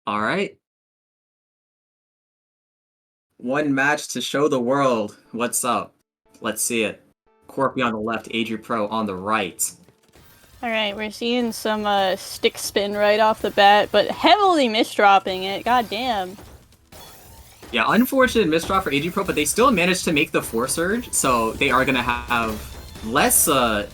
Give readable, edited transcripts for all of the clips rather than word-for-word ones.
All right. One match to show the world what's up. Let's see it. Quarpi on the left, Adripro on the right. Alright, we're seeing some stick spin right off the bat, but heavily misdropping it. God damn. Yeah, unfortunate misdraw for Adripro, but they still managed to make the 4-surge, so they are going to have less of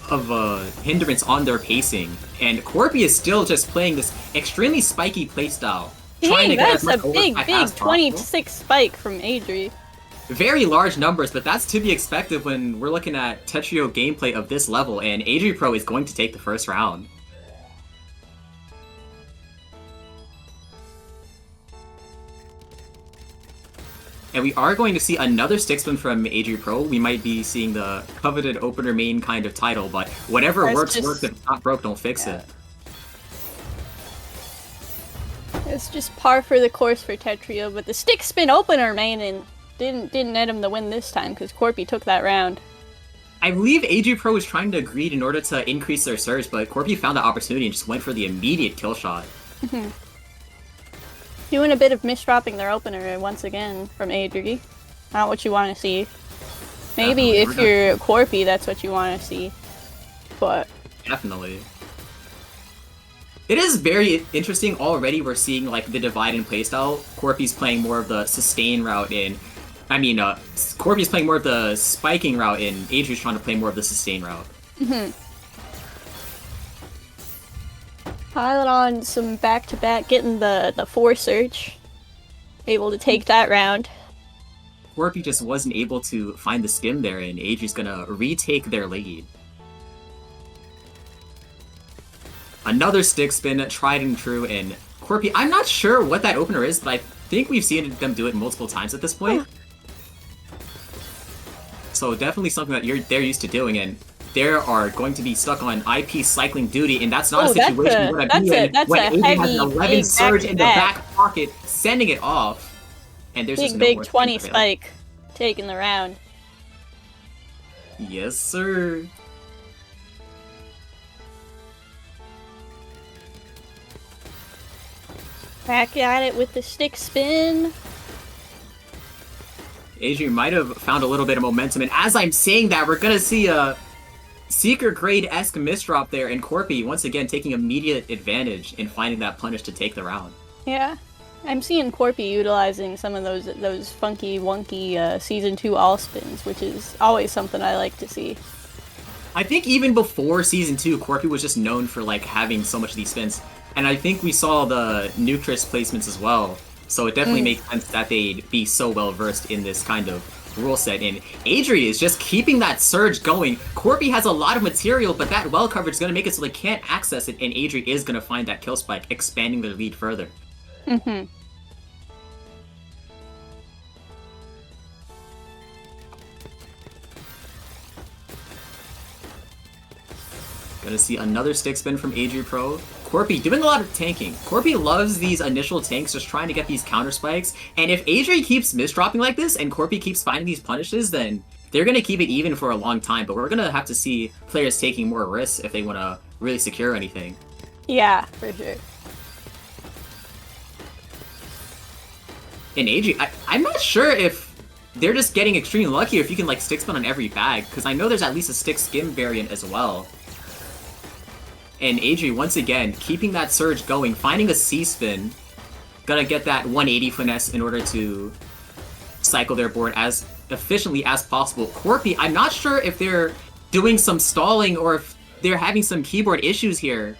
a hindrance on their pacing. And Quarpi is still just playing this extremely spiky playstyle. Dang, that's a big 26 spike from Adri. Very large numbers, but that's to be expected when we're looking at Tetrio gameplay of this level, and Adripro is going to take the first round. And we are going to see another stick spin from Adripro. We might be seeing the coveted opener main kind of title, but whatever works. If it's not broke, don't fix it. It's just par for the course for Tetrio, but the stick spin opener main and didn't net him the win this time because Quarpi took that round. I believe Adripro was trying to greed in order to increase their surge, but Quarpi found the opportunity and just went for the immediate kill shot. Doing a bit of misdropping their opener once again from Adri. Not what you want to see. Maybe if you're Quarpi, that's what you want to see. But definitely. It is very interesting already. We're seeing like the divide in playstyle. Quarpi's playing more of the sustain route Quarpi's playing more of the spiking route and Adri's trying to play more of the sustain route. Piling on some back-to-back, getting the 4-surge. Able to take that round. Quarpi just wasn't able to find the stim there, and Adri's gonna retake their lead. Another stick spin, tried and true, and Quarpi, I'm not sure what that opener is, but I think we've seen them do it multiple times at this point. So definitely something that they're used to doing, and they are going to be stuck on IP cycling duty, and that's not a situation you want to be in when Adri has an 11 surge in the back pocket, sending it off, and there's just no big 20 spike taking the round. Yes, sir. Back at it with the stick spin. Adri might have found a little bit of momentum, and as I'm saying that, we're gonna see a Seeker grade-esque misdrop there, and Quarpi once again taking immediate advantage in finding that punish to take the round. Yeah, I'm seeing Quarpi utilizing some of those funky, wonky Season 2 all spins, which is always something I like to see. I think even before Season 2, Quarpi was just known for like having so much of these spins, and I think we saw the Nucris placements as well. So it definitely makes sense that they'd be so well versed in this kind of rule set. And Adri is just keeping that surge going. Quarpi has a lot of material, but that well coverage is going to make it so they can't access it, and Adri is going to find that kill spike, expanding their lead further. Gonna see another stick spin from Adripro. Quarpi doing a lot of tanking. Quarpi loves these initial tanks, just trying to get these counter spikes. And if Adri keeps misdropping like this, and Quarpi keeps finding these punishes, then they're gonna keep it even for a long time. But we're gonna have to see players taking more risks if they want to really secure anything. Yeah, for sure. And Adri, I'm not sure if they're just getting extremely lucky, or if you can like stick spin on every bag, because I know there's at least a stick skim variant as well. And Adri, once again, keeping that surge going, finding a C-spin, gonna get that 180 finesse in order to cycle their board as efficiently as possible. Quarpi, I'm not sure if they're doing some stalling or if they're having some keyboard issues here,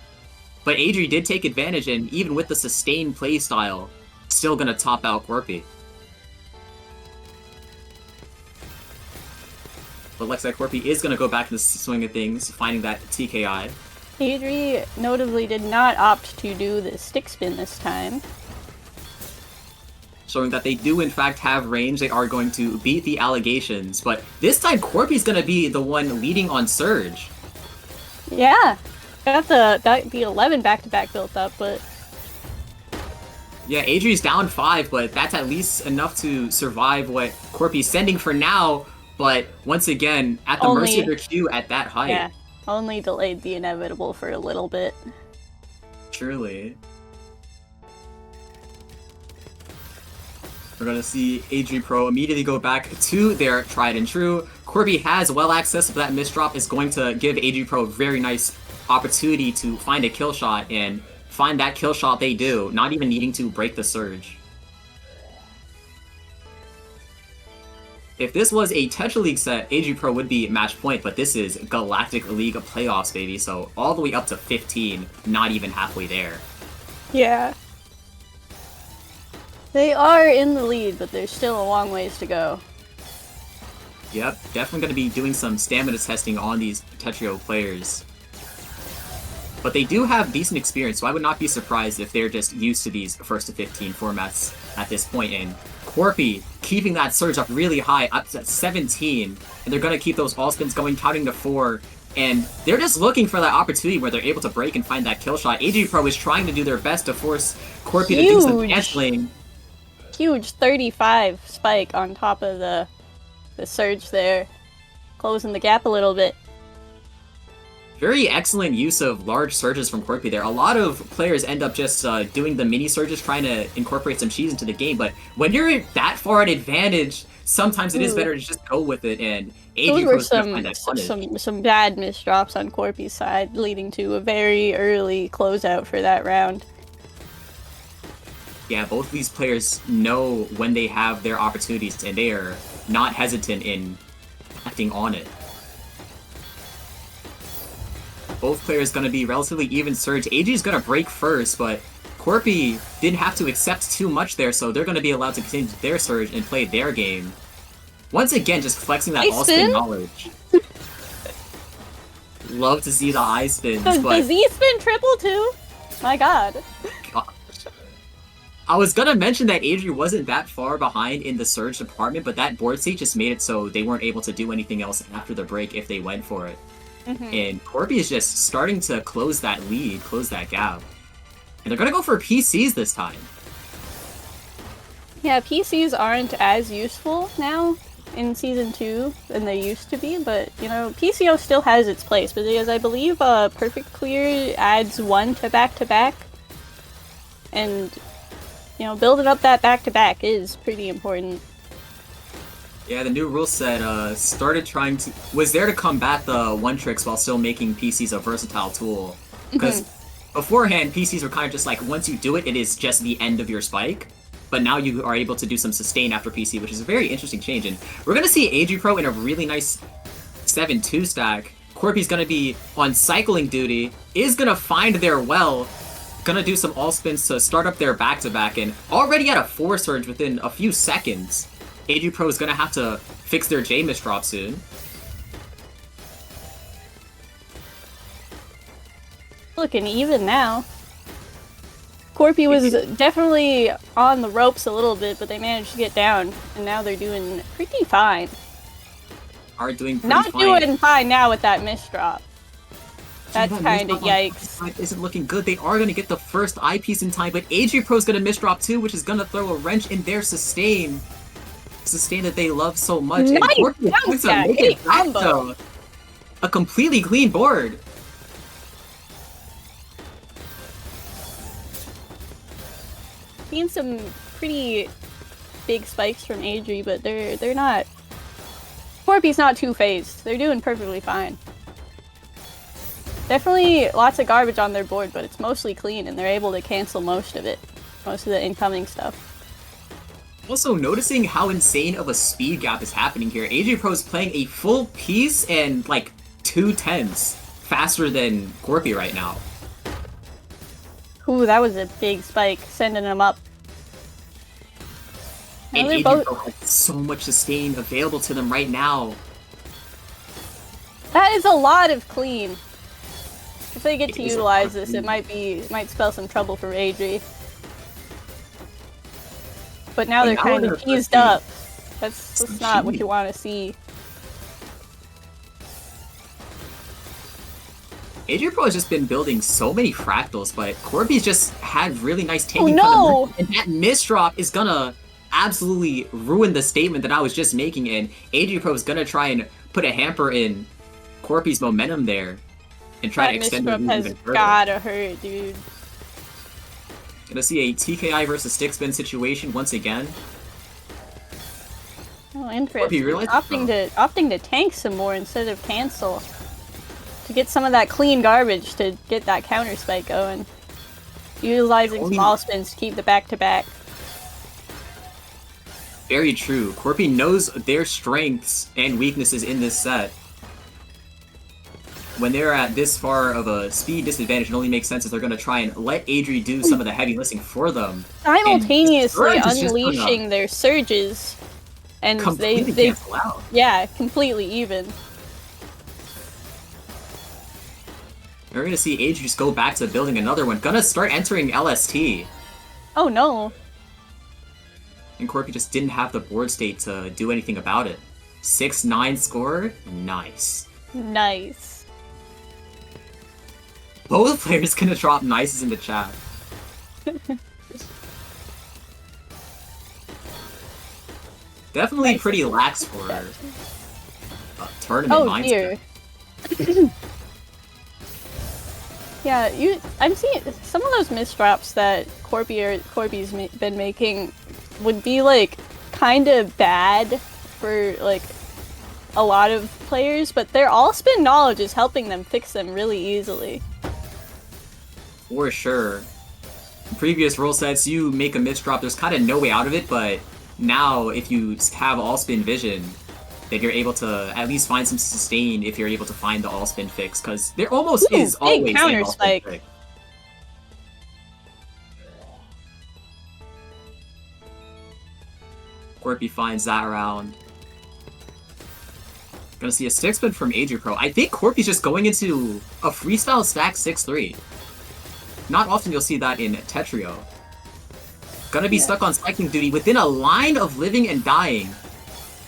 but Adri did take advantage, and even with the sustained play style, still gonna top out Quarpi. But looks like Quarpi is gonna go back in the swing of things, finding that TKI. Adri notably did not opt to do the stick spin this time. Showing that they do in fact have range, they are going to beat the allegations, but this time Quarpi's gonna be the one leading on surge. Yeah, got the 11 back-to-back built up, but... Yeah, Adri's down 5, but that's at least enough to survive what Quarpi's sending for now, but once again, at the mercy of their Q at that height. Yeah. Only delayed the inevitable for a little bit. Truly. We're gonna see Adripro immediately go back to their tried and true. Quarpi has well access, but that misdrop is going to give Adripro a very nice opportunity to find a kill shot, and find that kill shot they do, not even needing to break the surge. If this was a Tetra League set, Adripro would be match point, but this is Galactic League playoffs, baby, so all the way up to 15, not even halfway there. Yeah. They are in the lead, but there's still a long ways to go. Yep, definitely going to be doing some stamina testing on these Tetrio players. But they do have decent experience, so I would not be surprised if they're just used to these first to 15 formats at this point. And Quarpi keeping that surge up really high, up to 17, and they're going to keep those all spins going, counting to 4. And they're just looking for that opportunity where they're able to break and find that kill shot. Adripro is trying to do their best to force Quarpi to do some canceling. Huge 35 spike on top of the surge there, closing the gap a little bit. Very excellent use of large surges from Quarpi there. A lot of players end up just doing the mini surges, trying to incorporate some cheese into the game, but when you're that far at advantage, sometimes it is better to just go with it, and those were some bad misdrops on Quarpi's side, leading to a very early closeout for that round. Yeah, both of these players know when they have their opportunities, and they are not hesitant in acting on it. Both players going to be relatively even surge. AG is going to break first, but Quarpi didn't have to accept too much there, so they're going to be allowed to continue their surge and play their game. Once again, just flexing that all-spin knowledge. Love to see the I-spins, but... The Z-spin triple too? My god. I was gonna mention that Adri wasn't that far behind in the surge department, but that board state just made it so they weren't able to do anything else after the break if they went for it. And Quarpi is just starting to close that lead, close that gap. And they're gonna go for PCs this time. Yeah, PCs aren't as useful now in Season 2 than they used to be, but, you know, PCO still has its place, because I believe Perfect Clear adds 1 to back-to-back, and, you know, building up that back-to-back is pretty important. Yeah, the new rule set was there to combat the one-tricks while still making PCs a versatile tool. Because beforehand, PCs were kind of just like, once you do it, it is just the end of your spike. But now you are able to do some sustain after PC, which is a very interesting change. And we're going to see Adripro in a really nice 7-2 stack. Quarpi's going to be on cycling duty, is going to find their well, going to do some all-spins to start up their back-to-back, and already at a 4 surge within a few seconds. Adripro is going to have to fix their J misdrop soon. Looking even now. Quarpi was definitely on the ropes a little bit, but they managed to get down, and now they're doing pretty fine. Are doing pretty Not fine. doing fine now with that misdrop. That's kind of yikes. Isn't looking good. They are going to get the first eyepiece in time, but Adripro's going to misdrop too, which is going to throw a wrench in their sustain. Sustain that they love so much. Nice! And Quarpi is going to make it back to a completely clean board. Seen some pretty big spikes from Adri, but they're not. Quarpi's not two-phased. They're doing perfectly fine. Definitely lots of garbage on their board, but it's mostly clean, and they're able to cancel most of it. Most of the incoming stuff. Also noticing how insane of a speed gap is happening here. Adripro is playing a full piece and like 2/10 faster than Quarpi right now. Ooh, that was a big spike, sending them up. And Adripro has so much sustain available to them right now. That is a lot of clean. If they get to utilize this, it might spell some trouble for Adri. But now they're kind of eased up. That's not what you want to see. Adripro has just been building so many fractals, but Quarpi's just had really nice tanking for them. And that misdrop is gonna absolutely ruin the statement that I was just making, and Adripro is gonna try and put a hamper in Quarpi's momentum there and try to extend it even further. Gotta hurt, dude. Gonna see a TKI versus stick spin situation once again. Oh, interesting. Opting to tank some more instead of cancel. To get some of that clean garbage to get that counter spike going. Utilizing small spins to keep the back-to-back. Very true. Quarpi knows their strengths and weaknesses in this set. When they're at this far of a speed disadvantage, it only makes sense if they're going to try and let Adri do some of the heavy lifting for them. Simultaneously unleashing their surges. And they cancel out. Yeah, completely even. We're going to see Adri just go back to building another one. Gonna start entering LST. Oh no. And Quarpi just didn't have the board state to do anything about it. 6-9 score? Nice. Nice. Both players gonna drop nices in the chat. Definitely nice. Pretty lax for a tournament mindset. Dear. Yeah, I'm seeing some of those misdrops that Quarpi's been making would be like kind of bad for like a lot of players, but their all-spin knowledge is helping them fix them really easily. For sure. In previous rule sets, you make a misdrop, there's kind of no way out of it, but now if you have all-spin vision, then you're able to at least find some sustain if you're able to find the all-spin fix, because there almost is always an all-spin fix. Quarpi finds that round. Gonna see a stick spin from Adripro. I think Quarpi's just going into a freestyle stack 6-3. Not often you'll see that in Tetrio. Gonna be stuck on spiking duty within a line of living and dying.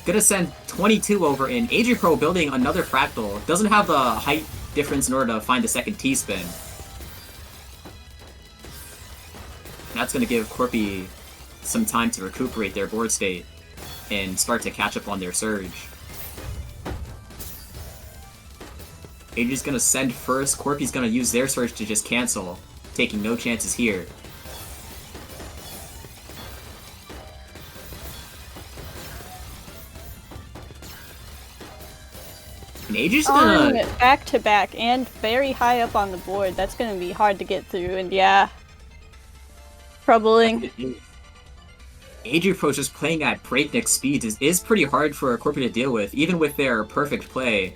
Gonna send 22 over in. Adripro building another fractal. Doesn't have the height difference in order to find the second T-spin. That's gonna give Quarpi some time to recuperate their board state and start to catch up on their surge. Adri's gonna send first. Quarpi's gonna use their surge to just cancel, taking no chances here. And Adri's gonna back to back and very high up on the board. That's gonna be hard to get through, and yeah, troubling. Adripro's just playing at breakneck speeds is pretty hard for Quarpi to deal with, even with their perfect play.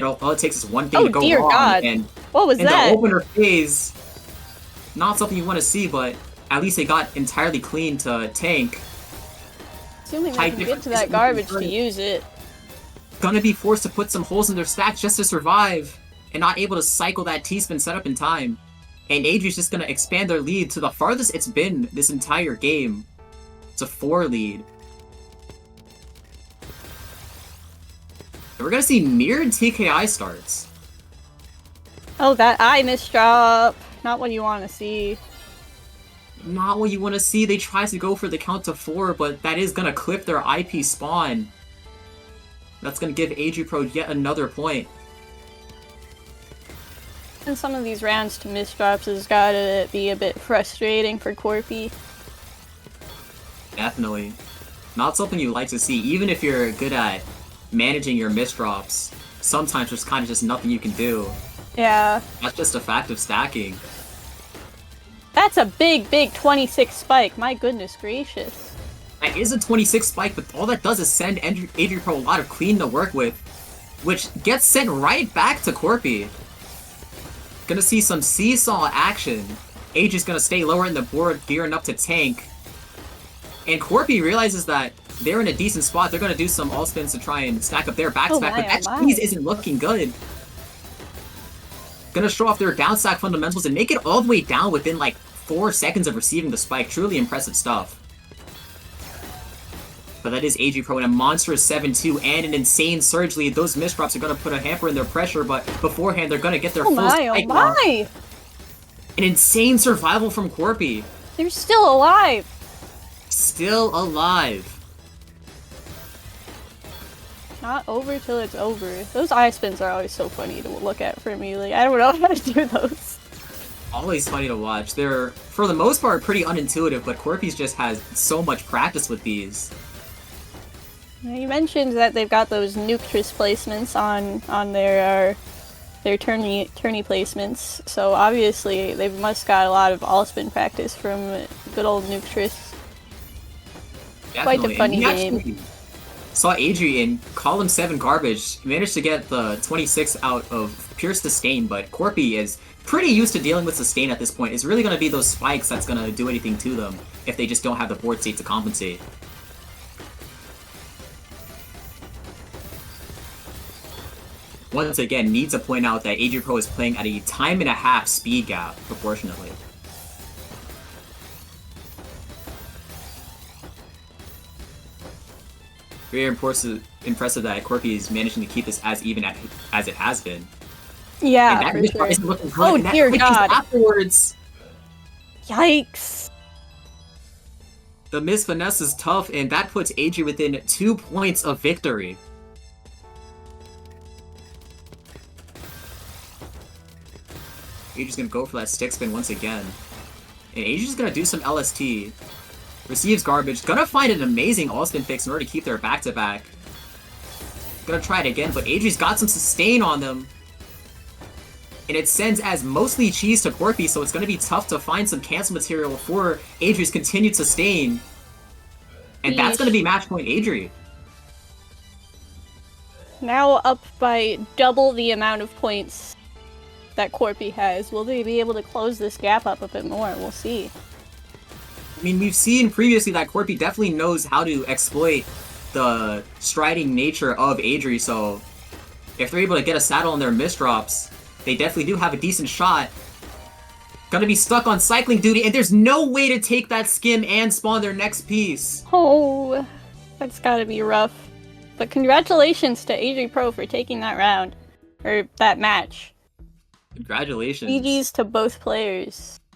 All it takes is one thing to go wrong, God. And what was that? The opener phase, not something you want to see, but at least they got entirely clean to tank. Assuming they can get to that garbage to use it. Gonna be forced to put some holes in their stacks just to survive, and not able to cycle that T-spin setup in time. And Adri's just gonna expand their lead to the farthest it's been this entire game. It's a 4 lead. We're gonna see mirrored TKI starts. Oh, that eye misdrop. Not what you want to see. Not what you want to see. They try to go for the count to 4, but that is gonna clip their IP spawn. That's gonna give Adripro yet another point. And some of these rounds to misdrops has gotta be a bit frustrating for Quarpi. Definitely. Not something you like to see, even if you're good at managing your misdrops. Sometimes there's kind of just nothing you can do. Yeah. That's just a fact of stacking. That's a big, big 26 spike. My goodness gracious. That is a 26 spike, but all that does is send Adripro a lot of clean to work with, which gets sent right back to Quarpi. Gonna see some seesaw action. Adri's gonna stay lower in the board, gearing up to tank. And Quarpi realizes that they're in a decent spot. They're gonna do some all spins to try and stack up their back-to-back, but that cheese isn't looking good. Gonna show off their down stack fundamentals and make it all the way down within like 4 seconds of receiving the spike. Truly impressive stuff. But that is Adripro in a monstrous 7-2 and an insane surge lead. Those misdrops are gonna put a hamper in their pressure, but beforehand they're gonna get their full spike off. An insane survival from Quarpi. They're still alive. Still alive. Not over till it's over. Those eye spins are always so funny to look at for me. Like, I don't know how to do those. Always funny to watch. They're, for the most part, pretty unintuitive, but Quarpi's just has so much practice with these. You mentioned that they've got those Nuctris placements on their tourney placements, so obviously they must got a lot of all-spin practice from good old Nuctris. Quite a funny game. Saw Adrian, column 7 garbage, managed to get the 26 out of pure sustain, but Quarpi is pretty used to dealing with sustain at this point. It's really going to be those spikes that's going to do anything to them if they just don't have the board state to compensate. Once again, need to point out that Adripro is playing at a time-and-a-half speed gap, proportionately. Very impressive that Quarpi is managing to keep this as even as it has been. Yeah, for sure. Oh dear God! Afterwards, yikes! The miss finesse is tough, and that puts Adri within 2 points of victory. Adri's gonna go for that stick spin once again, and Adri's gonna do some LST. Receives garbage. Gonna find an amazing all-spin fix in order to keep their back-to-back. Gonna try it again, but Adri's got some sustain on them. And it sends as mostly cheese to Quarpi, so it's gonna be tough to find some cancel material for Adri's continued sustain. And that's gonna be match point Adri. Now up by double the amount of points that Quarpi has. Will they be able to close this gap up a bit more? We'll see. I mean, we've seen previously that Quarpi definitely knows how to exploit the striding nature of Adri, so if they're able to get a saddle on their misdrops, they definitely do have a decent shot. Gonna be stuck on cycling duty, and there's no way to take that skim and spawn their next piece. Oh, that's gotta be rough. But congratulations to Adripro for taking that round, or that match. Congratulations. GG's to both players.